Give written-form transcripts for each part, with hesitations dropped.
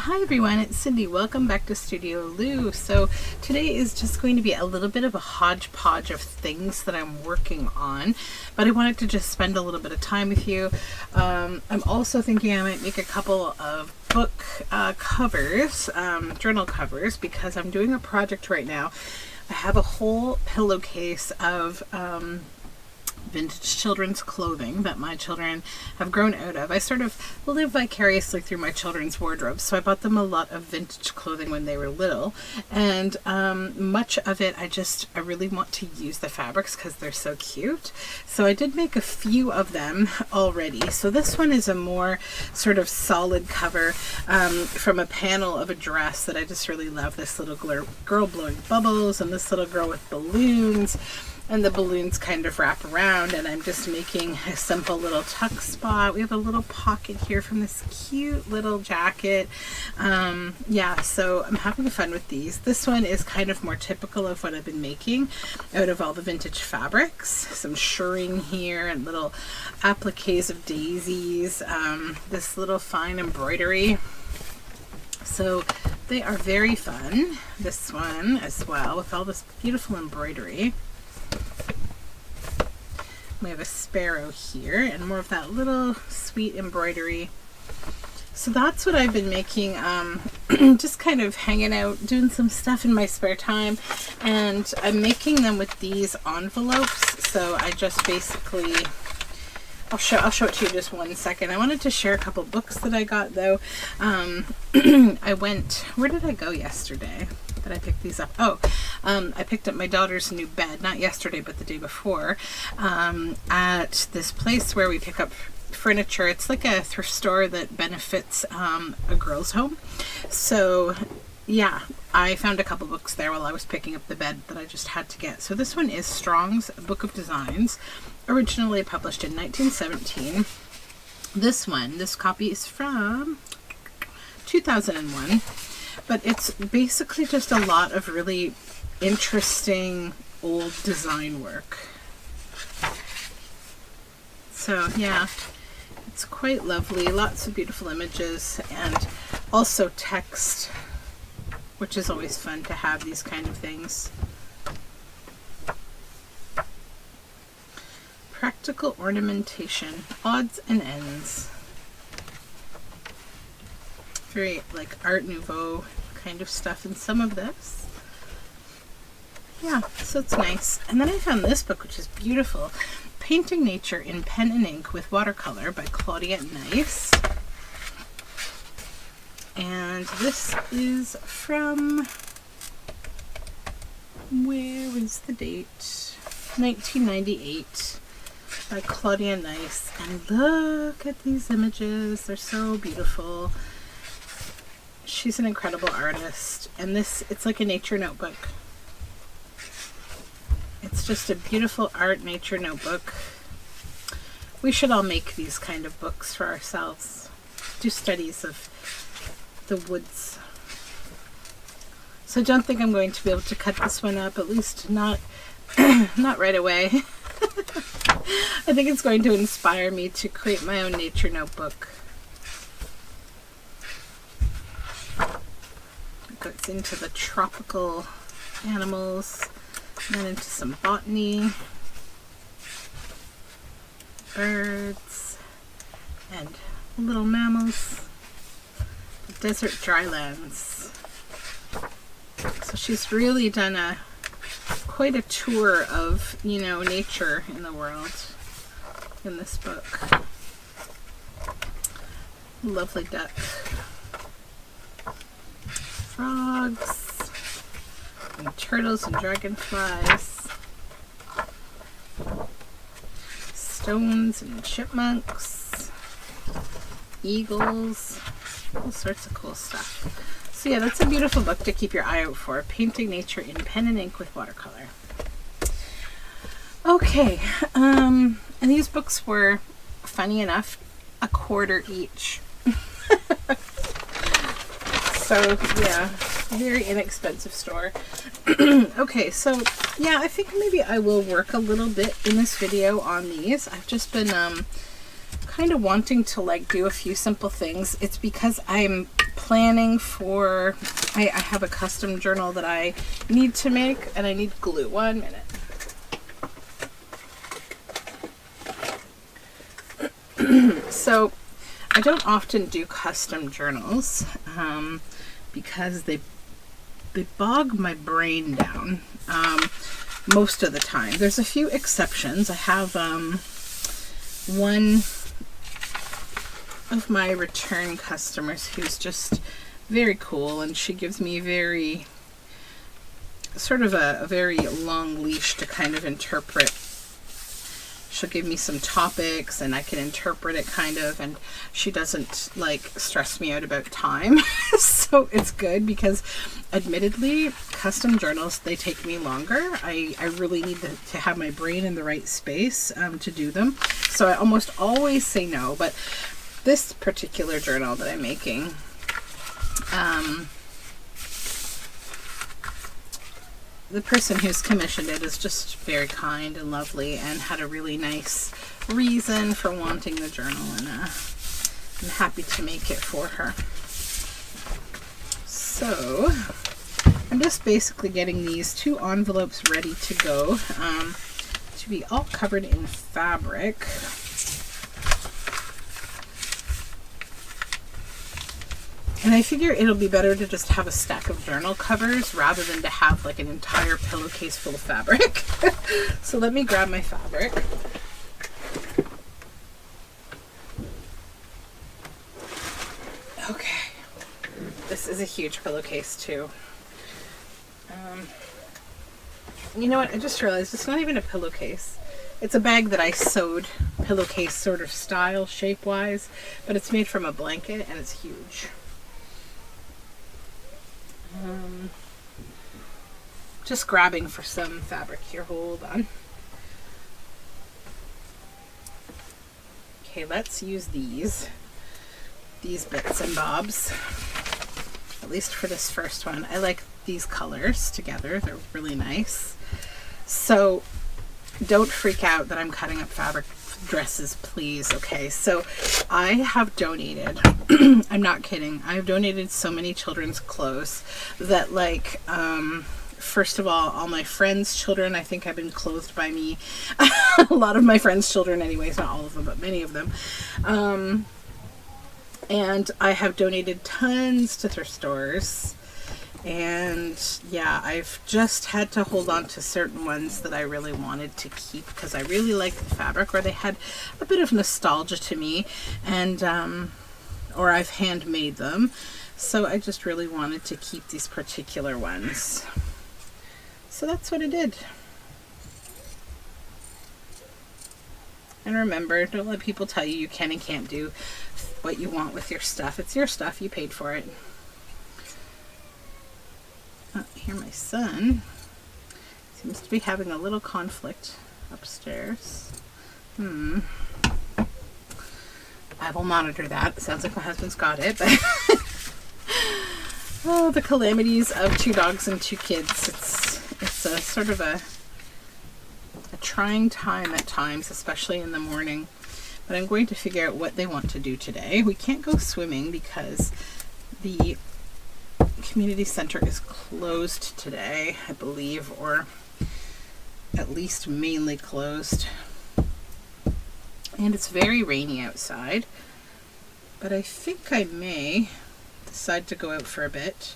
Hi everyone, it's Cindy. Welcome back to Studioloo. So today is just going to be a little bit of a hodgepodge of things that I'm working on, but I wanted to just spend a little bit of time with you. I'm also thinking I might make a couple of book covers, journal covers, because I'm doing a project right now. I have a whole pillowcase of vintage children's clothing that my children have grown out of. I sort of live vicariously through my children's wardrobes, so I bought them a lot of vintage clothing when they were little, and much of it I really want to use the fabrics because they're so cute. So I did make a few of them already. So this one is a more sort of solid cover from a panel of a dress that I just really love. This little girl blowing bubbles and this little girl with balloons. And the balloons kind of wrap around, and I'm just making a simple little tuck spot. We have a little pocket here from this cute little jacket. Yeah, so I'm having fun with these. This one is kind of more typical of what I've been making out of all the vintage fabrics. Some shirring here and little appliques of daisies. This little fine embroidery. So they are very fun. This one as well, with all this beautiful embroidery. We have a sparrow here and more of that little sweet embroidery. So that's what I've been making, just kind of hanging out, doing some stuff in my spare time. And I'm making them with these envelopes. So I just basically, I'll show it to you just one second. I wanted to share a couple books that I got though. Where did I go yesterday? I picked these up. I picked up my daughter's new bed, not yesterday, but the day before, at this place where we pick up furniture. It's like a thrift store that benefits a girls' home. So yeah, I found a couple books there while I was picking up the bed that I just had to get. So this one is Strong's Book of Designs, originally published in 1917. This copy is from 2001. But it's basically just a lot of really interesting old design work. So yeah, it's quite lovely. Lots of beautiful images and also text, which is always fun to have these kind of things. Practical ornamentation, odds and ends. Very like Art Nouveau kind of stuff in some of this. Yeah, so it's nice. And then I found this book, which is beautiful. Painting Nature in Pen and Ink with Watercolor by Claudia Nice. And this is from, where is the date? 1998 by Claudia Nice. And look at these images. They're so beautiful. She's an incredible artist, and it's like a nature notebook. It's just a beautiful art nature notebook. We should all make these kind of books for ourselves. Do studies of the woods. So don't think I'm going to be able to cut this one up, at least not right away. I think it's going to inspire me to create my own nature notebook. Goes into the tropical animals, then into some botany, birds, and little mammals, the desert drylands. So she's really done quite a tour of, nature in the world in this book. Lovely duck. Frogs and turtles and dragonflies, stones and chipmunks, eagles, all sorts of cool stuff. So yeah, that's a beautiful book to keep your eye out for. Painting Nature in Pen and Ink with Watercolor. Okay, and these books were, funny enough, $1/4 each. So yeah, very inexpensive store. Okay, so yeah, I think maybe I will work a little bit in this video on these. I've just been kind of wanting to like do a few simple things. It's because I'm planning for, I have a custom journal that I need to make, and I need glue. 1 minute. So I don't often do custom journals because they bog my brain down most of the time. There's a few exceptions. I have one of my return customers who's just very cool, and she gives me very long leash to kind of interpret. She'll give me some topics and I can interpret it kind of, and she doesn't like stress me out about time. So it's good, because admittedly custom journals, they take me longer. I really need to have my brain in the right space to do them. So I almost always say no, but this particular journal that I'm making, the person who's commissioned it is just very kind and lovely and had a really nice reason for wanting the journal, and I'm happy to make it for her. So I'm just basically getting these 2 envelopes ready to go, to be all covered in fabric. And I figure it'll be better to just have a stack of journal covers rather than to have like an entire pillowcase full of fabric. So let me grab my fabric. Okay. This is a huge pillowcase too. You know what? I just realized it's not even a pillowcase. It's a bag that I sewed pillowcase sort of style shape-wise, but it's made from a blanket and it's huge. Just grabbing for some fabric here. Hold on. Okay, let's use these bits and bobs, at least for this first one. I like these colors together. They're really nice. So don't freak out that I'm cutting up fabric dresses, please. Okay, so I have donated, I'm not kidding, I've donated so many children's clothes that, like, first of all my friends' children, I think, have been clothed by me. A lot of my friends' children anyways, not all of them, but many of them. And I have donated tons to thrift stores. And yeah, I've just had to hold on to certain ones that I really wanted to keep because I really like the fabric, or they had a bit of nostalgia to me, and or I've handmade them. So I just really wanted to keep these particular ones. So that's what I did. And remember, don't let people tell you can and can't do what you want with your stuff. It's your stuff. You paid for it. Here my son seems to be having a little conflict upstairs. I will monitor that. It sounds like my husband's got it. But oh, the calamities of 2 dogs and 2 kids. It's a sort of a trying time at times, especially in the morning. But I'm going to figure out what they want to do today. We can't go swimming because the community center is closed today, I believe, or at least mainly closed. And it's very rainy outside, but I think I may decide to go out for a bit.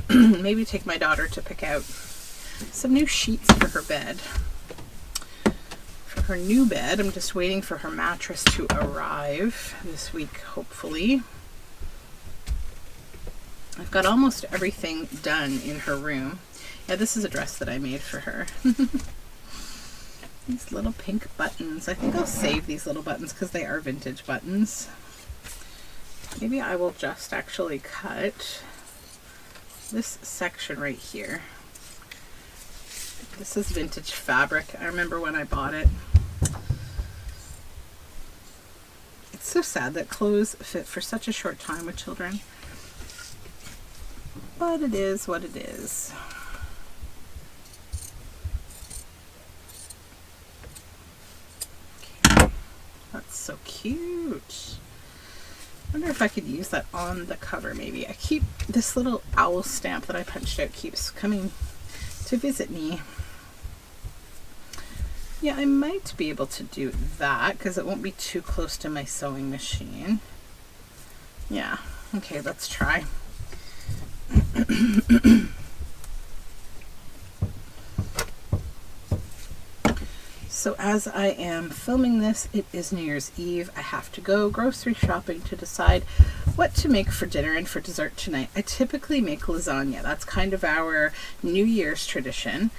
Maybe take my daughter to pick out some new sheets for her bed. For her new bed, I'm just waiting for her mattress to arrive this week, hopefully. I've got almost everything done in her room. Yeah, this is a dress that I made for her. These little pink buttons. I think I'll save these little buttons because they are vintage buttons. Maybe I will just actually cut this section right here. This is vintage fabric. I remember when I bought it. It's so sad that clothes fit for such a short time with children. But it is what it is. Okay. That's so cute. I wonder wonder if I could use that on the cover maybe. I keep this little owl stamp that I punched out keeps coming to visit me. Yeah, I might be able to do that because it won't be too close to my sewing machine. Yeah, okay, let's try. So as I am filming this, it is New Year's Eve. I have to go grocery shopping to decide what to make for dinner and for dessert tonight. I typically make lasagna. That's kind of our New Year's tradition.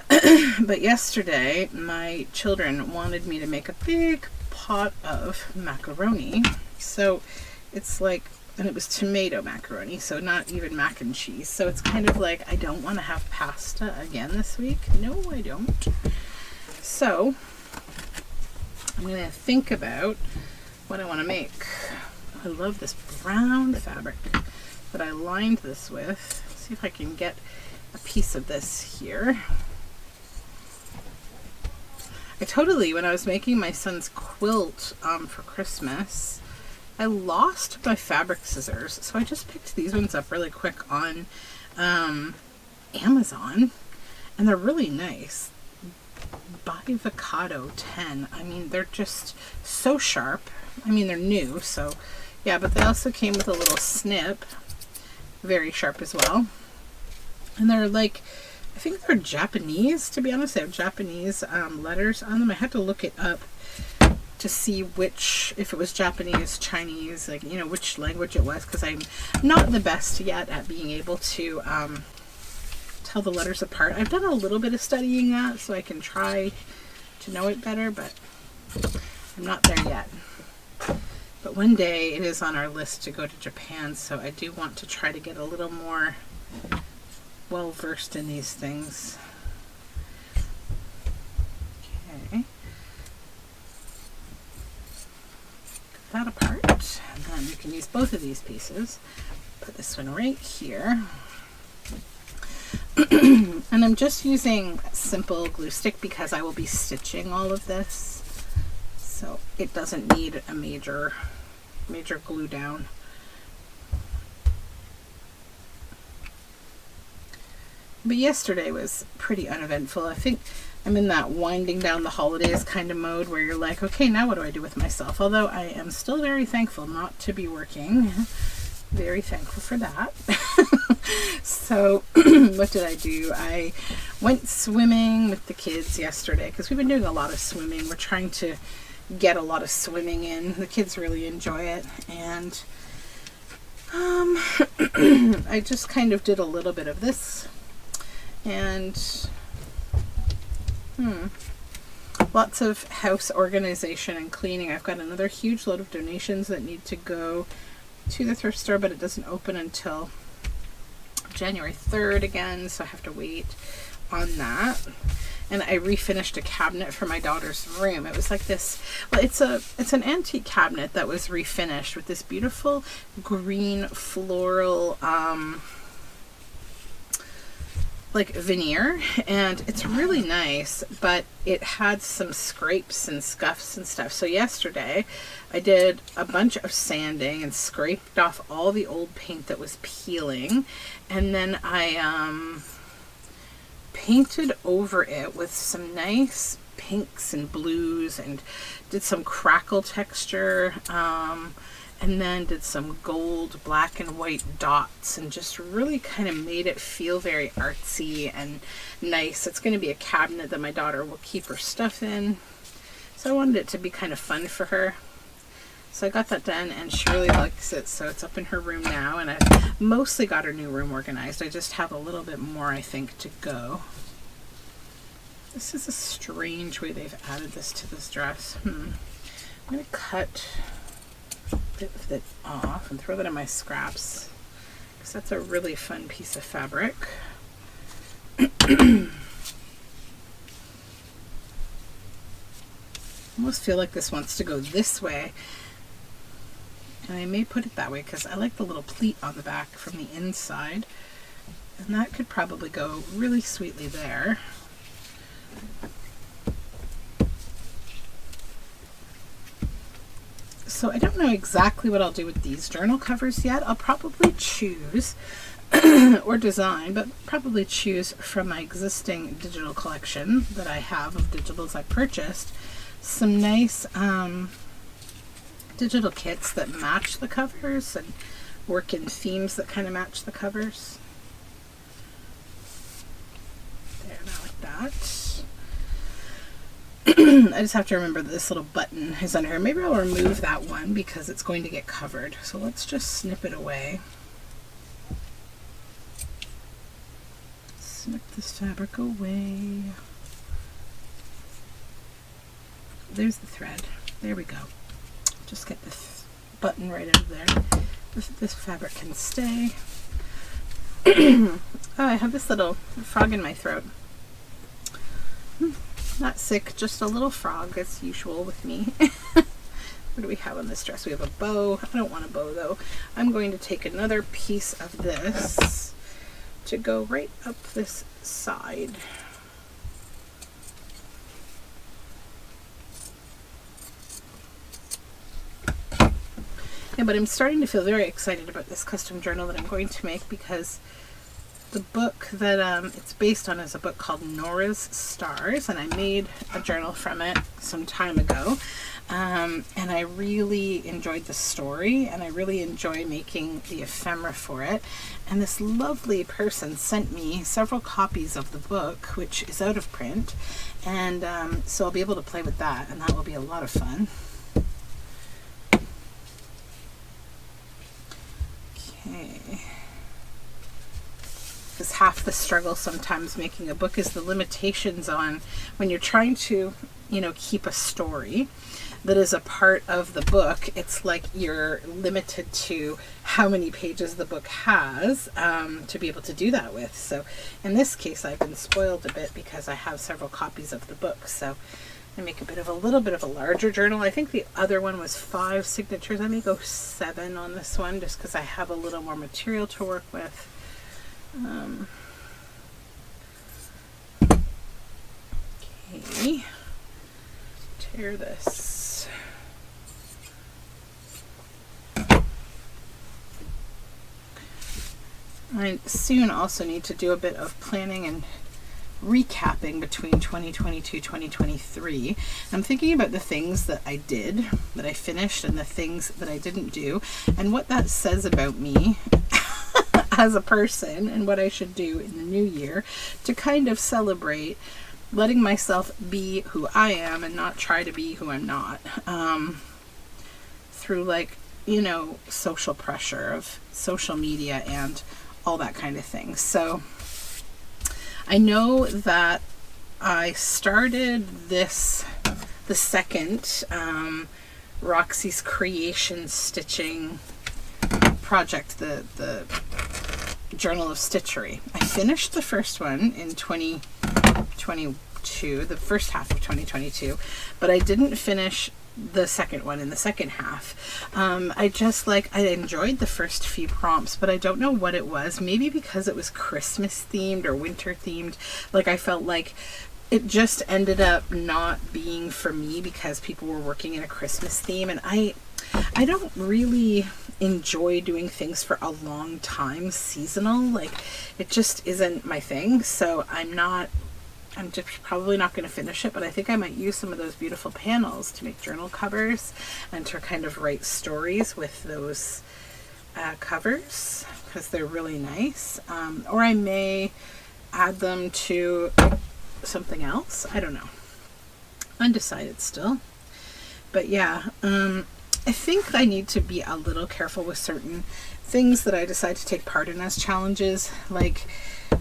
But yesterday, my children wanted me to make a big pot of macaroni. So it's like, and it was tomato macaroni, so not even mac and cheese. So it's kind of like, I don't want to have pasta again this week. No, I don't. So I'm going to think about what I want to make. I love this brown fabric that I lined this with. Let's see if I can get a piece of this here. I totally, when I was making my son's quilt for Christmas, I lost my fabric scissors. So I just picked these ones up really quick on Amazon, and they're really nice. Bivocado 10. I mean, they're just so sharp. I mean, they're new, so yeah, but they also came with a little snip. Very sharp as well. And they're like, I think they're Japanese, to be honest. They have Japanese letters on them. I had to look it up to see which, if it was Japanese, Chinese, like, you know, which language it was, because I'm not the best yet at being able to tell the letters apart. I've done a little bit of studying that so I can try to know it better, but I'm not there yet. But one day it is on our list to go to Japan, so I do want to try to get a little more well versed in these things. Okay. Cut that apart, and then you can use both of these pieces. Put this one right here. And I'm just using simple glue stick because I will be stitching all of this, so it doesn't need a major glue down. But yesterday was pretty uneventful. I think I'm in that winding down the holidays kind of mode where you're like, okay, now what do I do with myself? Although I am still very thankful not to be working. Very thankful for that. So what did I do? I went swimming with the kids yesterday because we've been doing a lot of swimming. We're trying to get a lot of swimming in. The kids really enjoy it, and I just kind of did a little bit of this, and lots of house organization and cleaning. I've got another huge load of donations that need to go to the thrift store, but it doesn't open until January 3rd again, so I have to wait on that. And I refinished a cabinet for my daughter's room. It was like this, well, it's an antique cabinet that was refinished with this beautiful green floral like veneer, and it's really nice, but it had some scrapes and scuffs and stuff. So yesterday I did a bunch of sanding and scraped off all the old paint that was peeling, and then I painted over it with some nice pinks and blues, and did some crackle texture, and then did some gold, black and white dots, and just really kind of made it feel very artsy and nice. It's going to be a cabinet that my daughter will keep her stuff in, so I wanted it to be kind of fun for her. So I got that done, and she really likes it, so it's up in her room now, and I've mostly got her new room organized. I just have a little bit more, I think, to go. This is a strange way they've added this to this dress. I'm going to cut a bit of it off and throw that in my scraps, because that's a really fun piece of fabric. I almost feel like this wants to go this way, and I may put it that way because I like the little pleat on the back from the inside, and that could probably go really sweetly there. So I don't know exactly what I'll do with these journal covers yet. I'll probably choose or design, but probably choose from my existing digital collection that I have of digitals I purchased, some nice digital kits that match the covers and work in themes that kind of match the covers. There, not like that. I just have to remember that this little button is under here. Maybe I'll remove that one because it's going to get covered. So let's just snip it away. Snip this fabric away. There's the thread. There we go. Just get this button right out of there. This fabric can stay. Oh, I have this little frog in my throat. Not sick, just a little frog as usual with me. What do we have on this dress? We have a bow. I don't want a bow though. I'm going to take another piece of this to go right up this side. Yeah, but I'm starting to feel very excited about this custom journal that I'm going to make because the book that it's based on is a book called Nora's Stars, and I made a journal from it some time ago. And I really enjoyed the story, and I really enjoy making the ephemera for it. And this lovely person sent me several copies of the book, which is out of print, and so I'll be able to play with that, and that will be a lot of fun. Okay. Because half the struggle sometimes making a book is the limitations on when you're trying to, you know, keep a story that is a part of the book. It's like you're limited to how many pages the book has to be able to do that with. So in this case, I've been spoiled a bit because I have several copies of the book. So I make a little bit of a larger journal. I think the other one was 5 signatures. I may go 7 on this one just because I have a little more material to work with. Okay, tear this. I soon also need to do a bit of planning and recapping between 2022-2023. I'm thinking about the things that I did, that I finished, and the things that I didn't do, and what that says about me as a person and what I should do in the new year to kind of celebrate letting myself be who I am and not try to be who I'm not, through, like, you know, social pressure of social media and all that kind of thing. So I know that I started this, the second Roxy's Creation Stitching project, the Journal of Stitchery. I finished the first one in 2022, the first half of 2022, but I didn't finish the second one in the second half. I enjoyed the first few prompts, but I don't know what it was. Maybe because it was Christmas themed or winter themed. Like, I felt like it just ended up not being for me because people were working in a Christmas theme, and I don't really enjoy doing things for a long time seasonal. Like, it just isn't my thing. So I'm just probably not going to finish it, but I think I might use some of those beautiful panels to make journal covers and to kind of write stories with those covers because they're really nice. Or I may add them to something else. I don't know. Undecided still. But yeah, I think I need to be a little careful with certain things that I decide to take part in as challenges. Like,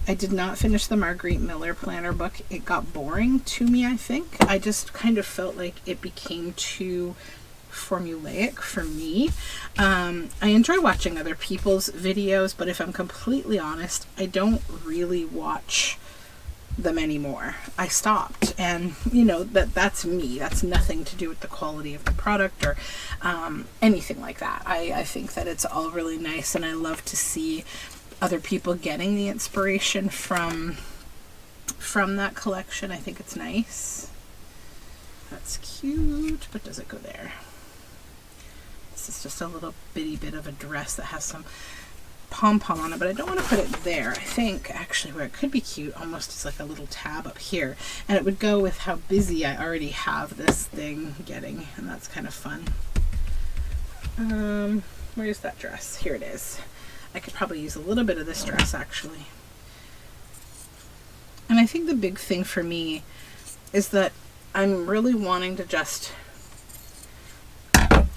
I did not finish the Marguerite Miller planner book. It got boring to me, I think. I just kind of felt like it became too formulaic for me. I enjoy watching other people's videos, but if I'm completely honest, I don't really watch them anymore. I stopped, and you know, that's me. That's nothing to do with the quality of the product or anything like that. I think that it's all really nice, and I love to see other people getting the inspiration from that collection. I think it's nice. That's cute, but does it go there? This is just a little bitty bit of a dress that has some pom-pom on it, but I don't want to put it there. I think actually where it could be cute almost is like a little tab up here, and it would go with how busy I already have this thing getting, and that's kind of fun. Where's that dress? Here it is. I could probably use a little bit of this dress actually. And I think the big thing for me is that I'm really wanting to just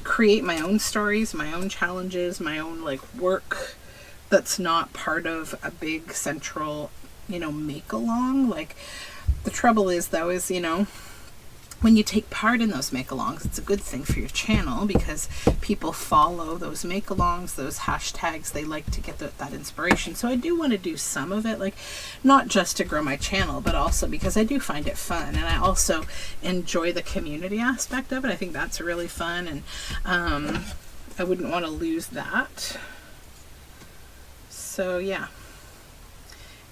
create my own stories, my own challenges, my own like work that's not part of a big central, you know, make along. Like the trouble is though is, you know, when you take part in those make-alongs, it's a good thing for your channel because people follow those make-alongs, those hashtags. They like to get that inspiration. So I do want to do some of it, like not just to grow my channel, but also because I do find it fun, and I also enjoy the community aspect of it. I think that's really fun, and I wouldn't want to lose that. So yeah,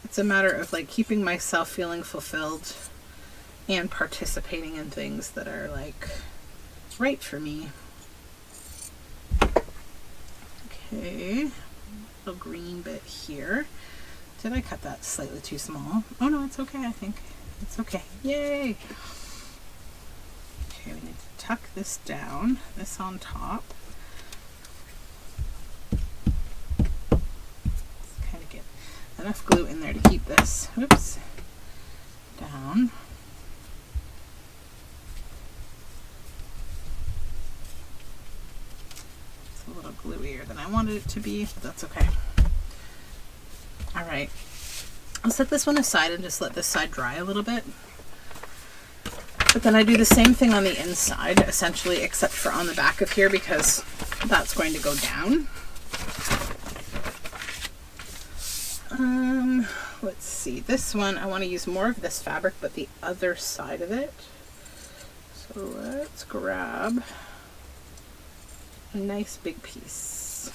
it's a matter of like keeping myself feeling fulfilled and participating in things that are like right for me. Okay, little green bit here. Did I cut that slightly too small? Oh no, it's okay. I think it's okay. Yay. Okay, we need to tuck this down, this on top. Let's kind of get enough glue in there to keep this, oops, down. A little gluier than I wanted it to be, but that's okay. All right, I'll set this one aside and just let this side dry a little bit. But then I do the same thing on the inside, essentially, except for on the back of here because that's going to go down. Let's see, this one, I want to use more of this fabric, but the other side of it. So let's grab a nice big piece.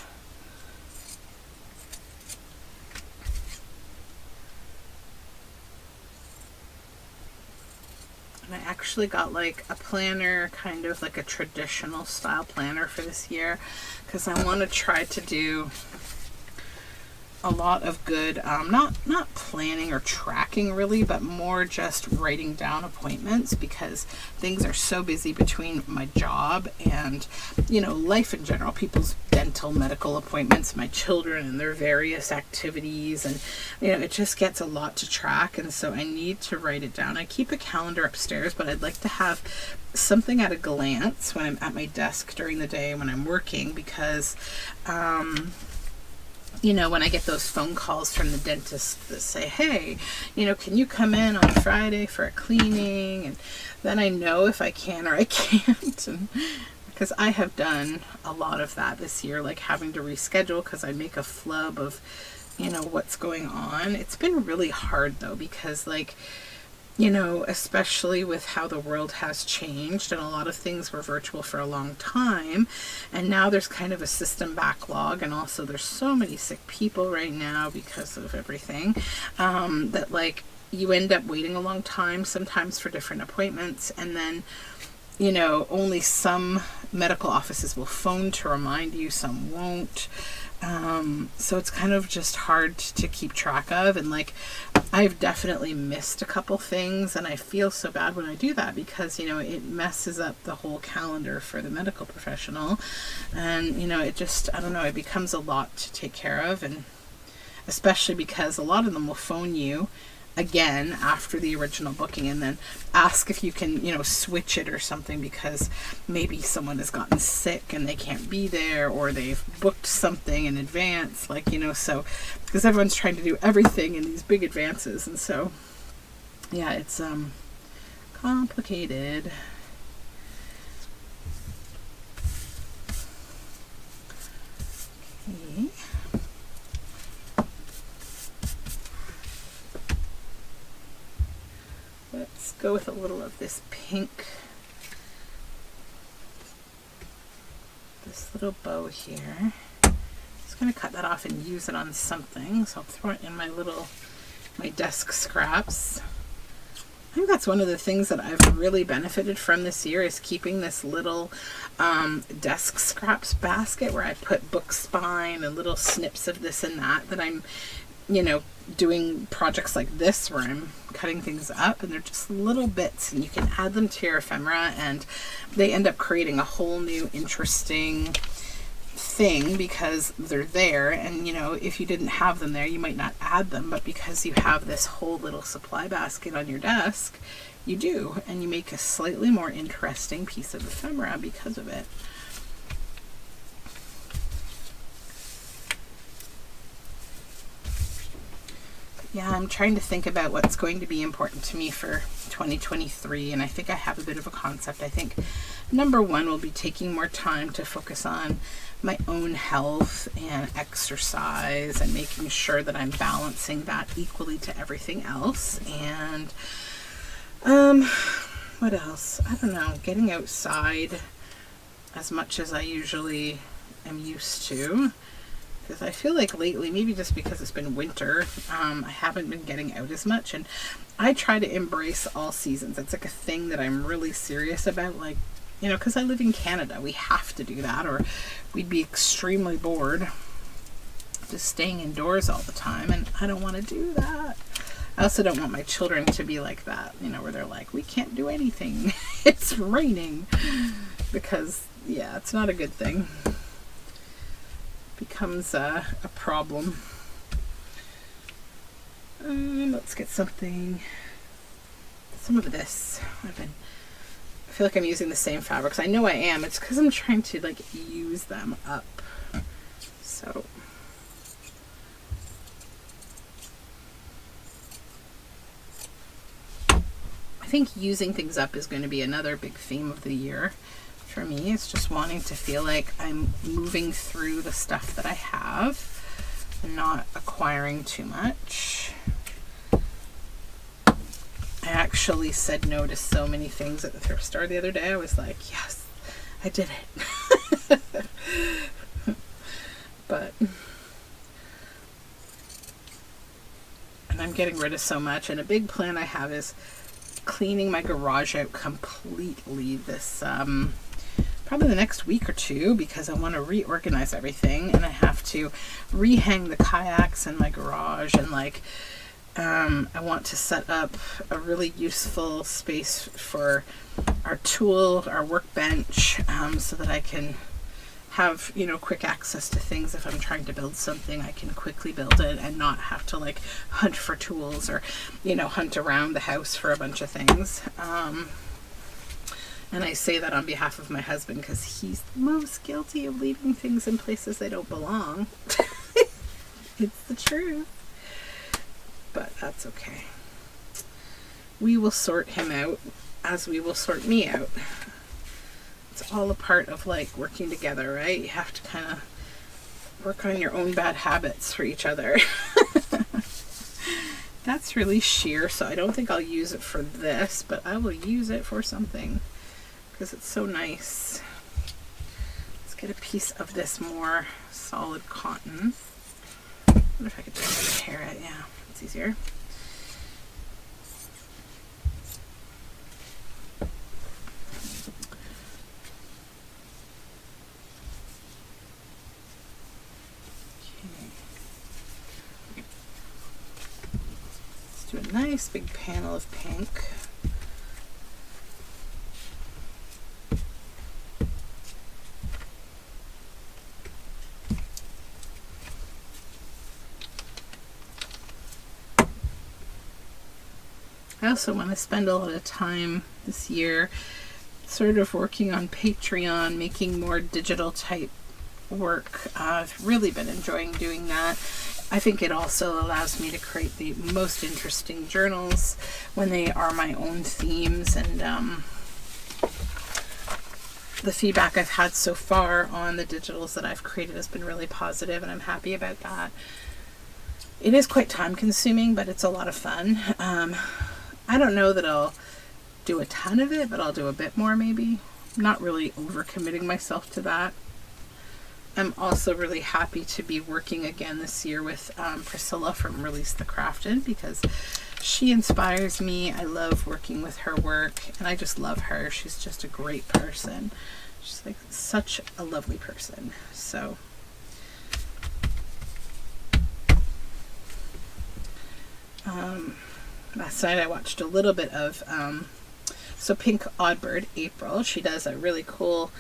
And I actually got like a planner, kind of like a traditional style planner for this year, because I want to try to do a lot of good, not planning or tracking really, but more just writing down appointments, because things are so busy between my job and, you know, life in general, people's dental medical appointments, my children and their various activities, and, you know, it just gets a lot to track, and so I need to write it down. I keep a calendar upstairs, but I'd like to have something at a glance when I'm at my desk during the day when I'm working, because you know, when I get those phone calls from the dentist that say, hey, you know, can you come in on Friday for a cleaning? And then I know if I can or I can't. And because I have done a lot of that this year, like having to reschedule because I make a flub of, you know, what's going on. It's been really hard though, because like, you know, especially with how the world has changed, and a lot of things were virtual for a long time, and now there's kind of a system backlog, and also there's so many sick people right now because of everything, that like you end up waiting a long time sometimes for different appointments, and then, you know, only some medical offices will phone to remind you, some won't. So it's kind of just hard to keep track of, and like I've definitely missed a couple things, and I feel so bad when I do that because, you know, it messes up the whole calendar for the medical professional, and, you know, it just, I don't know, it becomes a lot to take care of, and especially because a lot of them will phone you again after the original booking and then ask if you can, you know, switch it or something, because maybe someone has gotten sick and they can't be there, or they've booked something in advance, like, you know, so because everyone's trying to do everything in these big advances, and so yeah, it's complicated. Okay. Let's go with a little of this pink, this little bow here. Just going to cut that off and use it on something, so I'll throw it in my desk scraps. I think that's one of the things that I've really benefited from this year is keeping this little desk scraps basket where I put book spine and little snips of this and that I'm, you know, doing projects like this where I'm cutting things up, and they're just little bits and you can add them to your ephemera and they end up creating a whole new interesting thing because they're there. And you know, if you didn't have them there you might not add them, but because you have this whole little supply basket on your desk, you do, and you make a slightly more interesting piece of ephemera because of it. Yeah, I'm trying to think about what's going to be important to me for 2023, and I think I have a bit of a concept. I think number one will be taking more time to focus on my own health and exercise and making sure that I'm balancing that equally to everything else. And what else? I don't know, getting outside as much as I usually am used to. Because I feel like lately, maybe just because it's been winter, I haven't been getting out as much. And I try to embrace all seasons. It's like a thing that I'm really serious about. Like, you know, because I live in Canada, we have to do that or we'd be extremely bored just staying indoors all the time. And I don't want to do that. I also don't want my children to be like that, you know, where they're like, we can't do anything. It's raining. Because, yeah, it's not a good thing. Becomes a problem. Let's get some of this. I feel like I'm using the same fabrics. I know I am. It's because I'm trying to like use them up. So I think using things up is going to be another big theme of the year. For me, it's just wanting to feel like I'm moving through the stuff that I have and not acquiring too much. I actually said no to so many things at the thrift store the other day. I was like, yes, I did it. But, and I'm getting rid of so much. And a big plan I have is cleaning my garage out completely this probably the next week or two, because I want to reorganize everything and I have to rehang the kayaks in my garage, and like I want to set up a really useful space for our tool, our workbench, so that I can have, you know, quick access to things. If I'm trying to build something, I can quickly build it and not have to like hunt for tools or, you know, hunt around the house for a bunch of things. And I say that on behalf of my husband because he's the most guilty of leaving things in places they don't belong. It's the truth. But that's okay. We will sort him out as we will sort me out. It's all a part of like working together, right? You have to kind of work on your own bad habits for each other. That's really sheer, so I don't think I'll use it for this, but I will use it for something because it's so nice. Let's get a piece of this more solid cotton. I wonder if I could just tear it. Yeah, it's easier. Do a nice big panel of pink. I also want to spend a lot of time this year sort of working on Patreon, making more digital type work. I've really been enjoying doing that. I think it also allows me to create the most interesting journals when they are my own themes, and the feedback I've had so far on the digitals that I've created has been really positive, and I'm happy about that. It is quite time consuming, but it's a lot of fun. I don't know that I'll do a ton of it, but I'll do a bit more maybe. I'm not really overcommitting myself to that. I'm also really happy to be working again this year with Priscilla from Release the Crafted, because she inspires me. I love working with her work, and I just love her. She's just a great person. She's like such a lovely person. So last night I watched a little bit of so Pink Oddbird April. She does a really cool,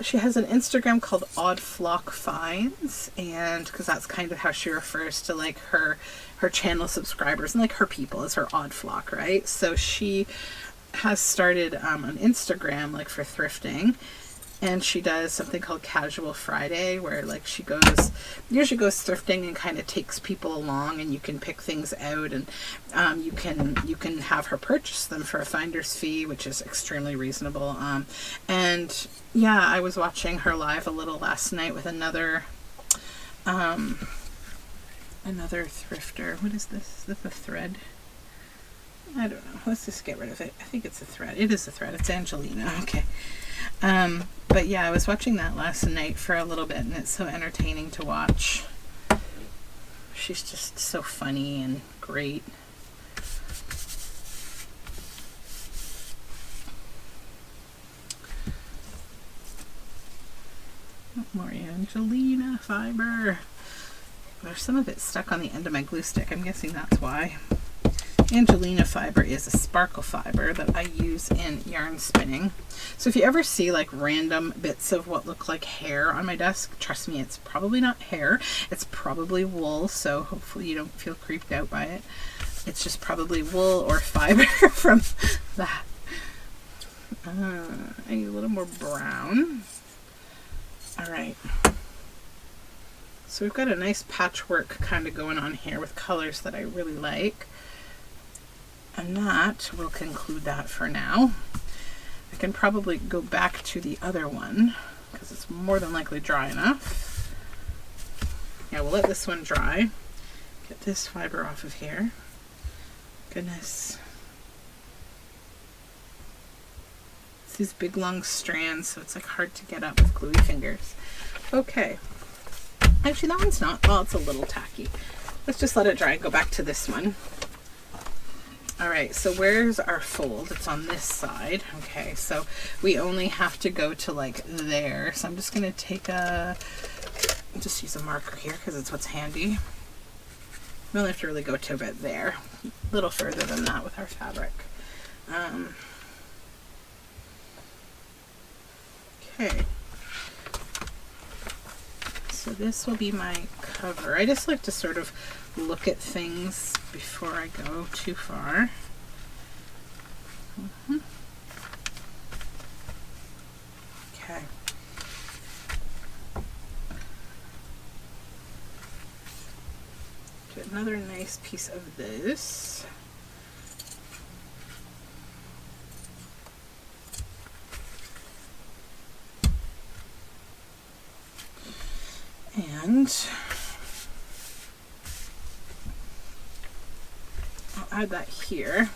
she has an Instagram called Odd Flock Finds, and because that's kind of how she refers to like her channel subscribers and like her people is her odd flock, right? So she has started an Instagram like for thrifting, and she does something called Casual Friday, where like she usually goes thrifting and kind of takes people along, and you can pick things out, and you can have her purchase them for a finder's fee, which is extremely reasonable. And yeah, I was watching her live a little last night with another thrifter. What is this? Is this a thread? I don't know. Let's just get rid of it. I think it's a thread. It is a thread. It's Angelina. Okay. But yeah, I was watching that last night for a little bit, and it's so entertaining to watch. She's just so funny and great. More Angelina fiber. There's some of it stuck on the end of my glue stick. I'm guessing that's why. Angelina fiber is a sparkle fiber that I use in yarn spinning. So if you ever see like random bits of what look like hair on my desk, trust me, it's probably not hair. It's probably wool, so hopefully you don't feel creeped out by it. It's just probably wool or fiber from that. I need a little more brown. All right. So we've got a nice patchwork kind of going on here with colors that I really like. And that will conclude that for now. I can probably go back to the other one because it's more than likely dry enough. Yeah, we'll let this one dry. Get this fiber off of here. Goodness. It's these big long strands, so it's like hard to get up with gluey fingers. Okay. Actually, that one's not. Well, it's a little tacky. Let's just let it dry and go back to this one. All right, so where's our fold? It's on this side. Okay, so we only have to go to like there. So I'm just gonna take just use a marker here because it's what's handy. We only have to really go to about there. A little further than that with our fabric. Okay. So this will be my cover. I just like to sort of look at things before I go too far. Okay. Get another nice piece of this. And I'll add that here.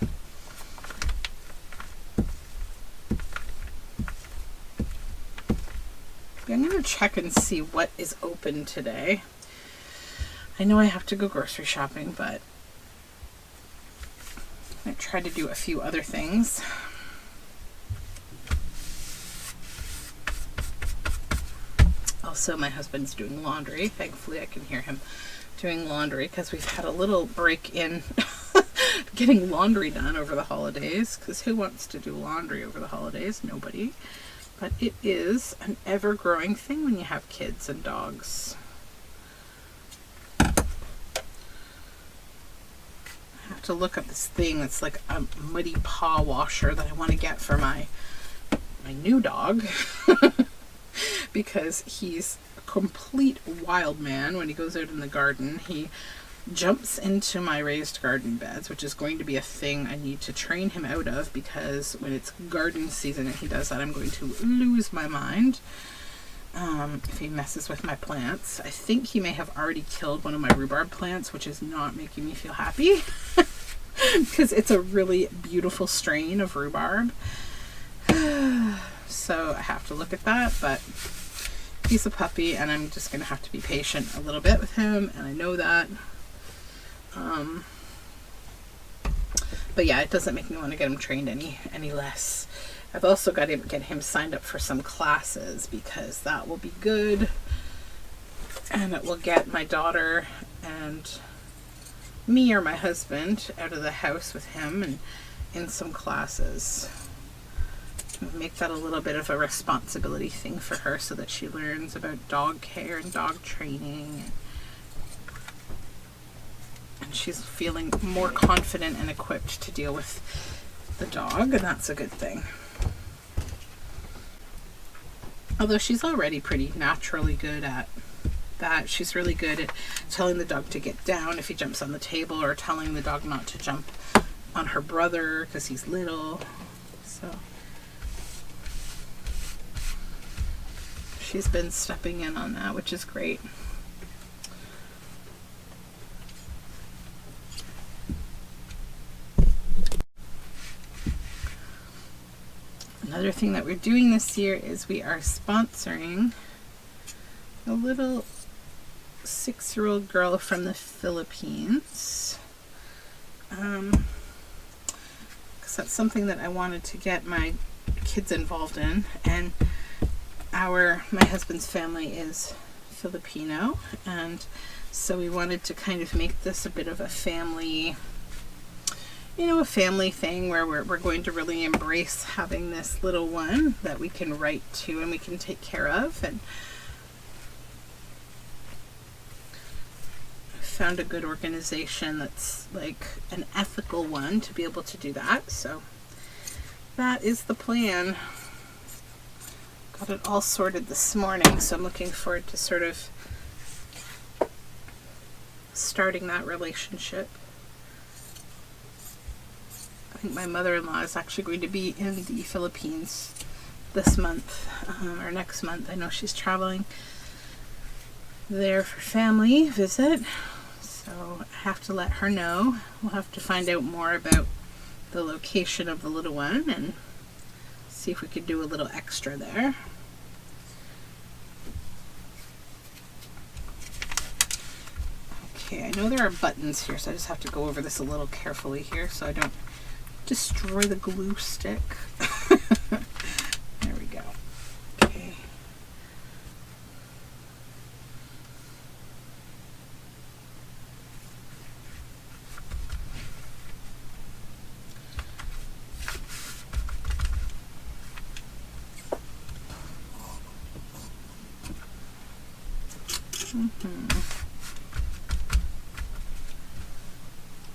I'm going to check and see what is open today. I know I have to go grocery shopping, but I try to do a few other things. Also, my husband's doing laundry. Thankfully, I can hear him doing laundry because we've had a little break in getting laundry done over the holidays, because who wants to do laundry over the holidays? Nobody. But it is an ever-growing thing when you have kids and dogs. I have to look up this thing that's like a muddy paw washer that I want to get for my new dog. Because he's a complete wild man when he goes out in the garden. He jumps into my raised garden beds, which is going to be a thing I need to train him out of, because when it's garden season and he does that, I'm going to lose my mind if he messes with my plants. I think he may have already killed one of my rhubarb plants, which is not making me feel happy because it's a really beautiful strain of rhubarb. So I have to look at that, but he's a puppy and I'm just going to have to be patient a little bit with him, and I know that. But yeah, it doesn't make me want to get him trained any less. I've also got to get him signed up for some classes because that will be good. And it will get my daughter and me or my husband out of the house with him and in some classes. Make that a little bit of a responsibility thing for her so that she learns about dog care and dog training. And she's feeling more confident and equipped to deal with the dog, and that's a good thing. Although she's already pretty naturally good at that. She's really good at telling the dog to get down if he jumps on the table, or telling the dog not to jump on her brother because he's little. So she's been stepping in on that, which is great. Another thing that we're doing this year is we are sponsoring a little 6-year-old girl from the Philippines. Because that's something that I wanted to get my kids involved in. And my husband's family is Filipino, and so we wanted to kind of make this a bit of a family, a family thing where we're going to really embrace having this little one that we can write to and we can take care of. And I found a good organization that's like an ethical one to be able to do that. So that is the plan. Got it all sorted this morning, so I'm looking forward to sort of starting that relationship. I think my mother-in-law is actually going to be in the Philippines this month, or next month. I know she's traveling there for family visit, so I have to let her know. We'll have to find out more about the location of the little one and see if we could do a little extra there. Okay, I know there are buttons here, so I just have to go over this a little carefully here so I don't destroy the glue stick. There we go. Okay.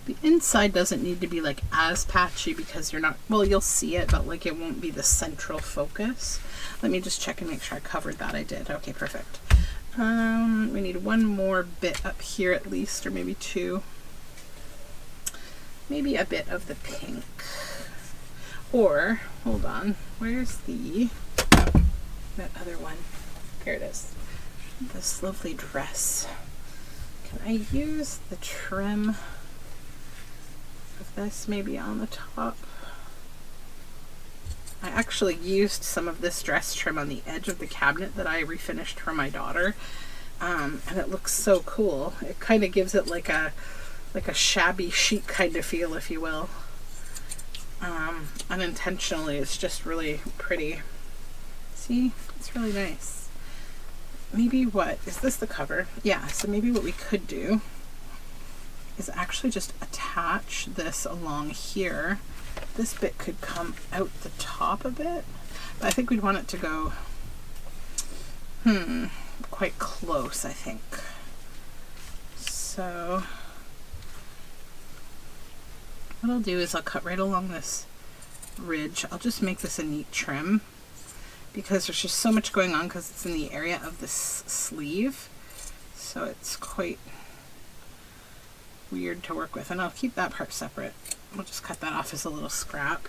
The inside doesn't need to be like as patchy because you're not, well, you'll see it, but like it won't be the central focus. Let me just check and make sure I covered that. I did. Okay, perfect. We need one more bit up here at least, or maybe two. Maybe a bit of the pink. Or, hold on, where's that other one? Here it is. This lovely dress. Can I use the trim of this maybe on the top? I actually used some of this dress trim on the edge of the cabinet that I refinished for my daughter, and it looks so cool. It kind of gives it like a shabby chic kind of feel, if you will. Unintentionally, it's just really pretty. See, it's really nice. Maybe what is this, the cover? Yeah, so maybe what we could do is actually just attach this along here. This bit could come out the top a bit, but I think we'd want it to go quite close, I think. So what I'll do is I'll cut right along this ridge. I'll just make this a neat trim because there's just so much going on because it's in the area of this sleeve, so it's quite weird to work with. And I'll keep that part separate. We'll just cut that off as a little scrap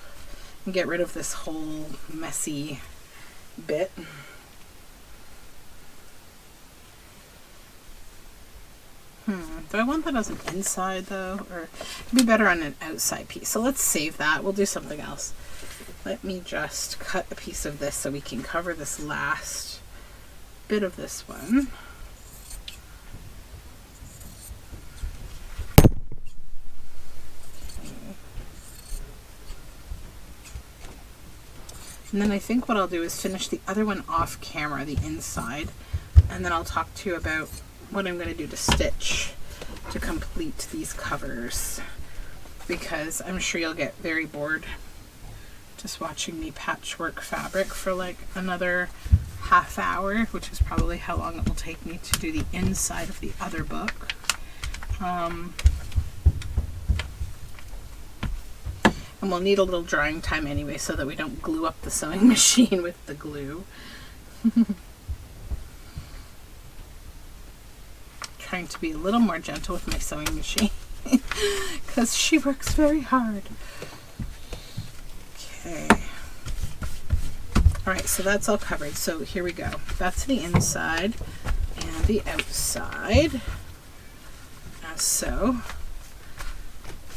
and get rid of this whole messy bit. Do I want that as an inside though, or it'd be better on an outside piece? So let's save that. We'll do something else. Let me just cut a piece of this so we can cover this last bit of this one. And then I think what I'll do is finish the other one off camera, the inside, and then I'll talk to you about what I'm going to do to stitch to complete these covers, because I'm sure you'll get very bored just watching me patchwork fabric for like another half hour, which is probably how long it will take me to do the inside of the other book. And we'll need a little drying time anyway so that we don't glue up the sewing machine with the glue. Trying to be a little more gentle with my sewing machine because she works very hard. Okay. Alright, so that's all covered. So here we go. That's the inside and the outside. As so.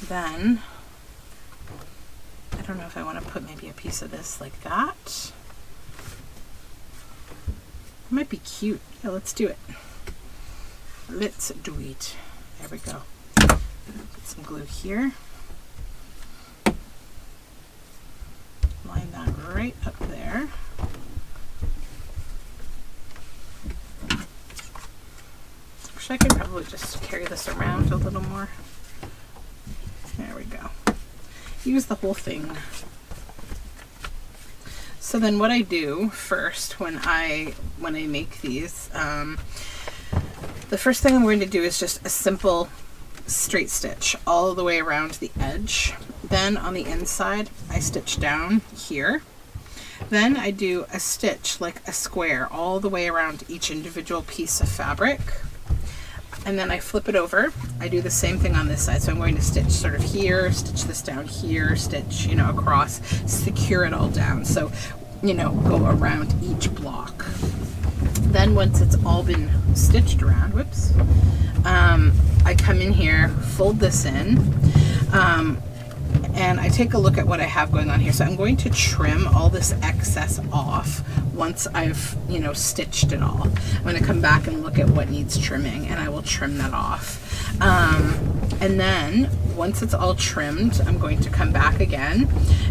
Then I don't know if I want to put maybe a piece of this like that. It might be cute. Yeah, let's do it. Let's do it. There we go. Put some glue here. Line that right up there. Actually, I could probably just carry this around a little more. There we go. Use the whole thing. So then what I do first when I make these, the first thing I'm going to do is just a simple straight stitch all the way around the edge. Then on the inside I stitch down here. Then I do a stitch like a square all the way around each individual piece of fabric. And then I flip it over. I do the same thing on this side. So I'm going to stitch sort of here, stitch this down here, stitch, across, secure it all down. So, go around each block. Then once it's all been stitched around, whoops, I come in here, fold this in, and I take a look at what I have going on here. So I'm going to trim all this excess off once I've, stitched it all. I'm going to come back and look at what needs trimming, and I will trim that off. And then once it's all trimmed, I'm going to come back again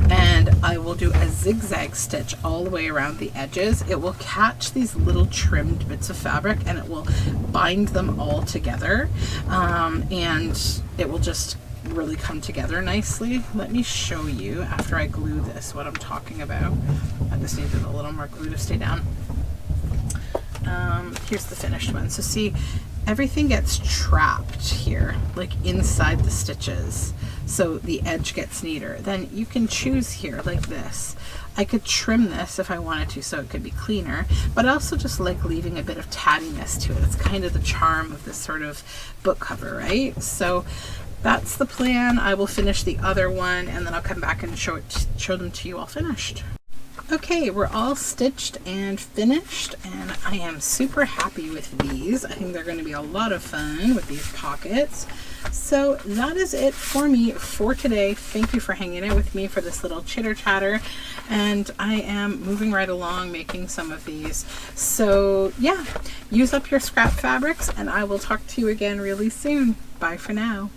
and I will do a zigzag stitch all the way around the edges. It will catch these little trimmed bits of fabric and it will bind them all together, and it will just really come together nicely. Let me show you after I glue this what I'm talking about. I just needed a little more glue to stay down. Here's the finished one. So see, everything gets trapped here, like inside the stitches, so the edge gets neater. Then you can choose here like this. I could trim this if I wanted to so it could be cleaner, but I also just like leaving a bit of tattiness to it. It's kind of the charm of this sort of book cover, right? So that's the plan. I will finish the other one and then I'll come back and show them to you all finished. Okay, we're all stitched and finished, and I am super happy with these. I think they're going to be a lot of fun with these pockets. So that is it for me for today. Thank you for hanging out with me for this little chitter chatter, and I am moving right along making some of these. So yeah, use up your scrap fabrics and I will talk to you again really soon. Bye for now.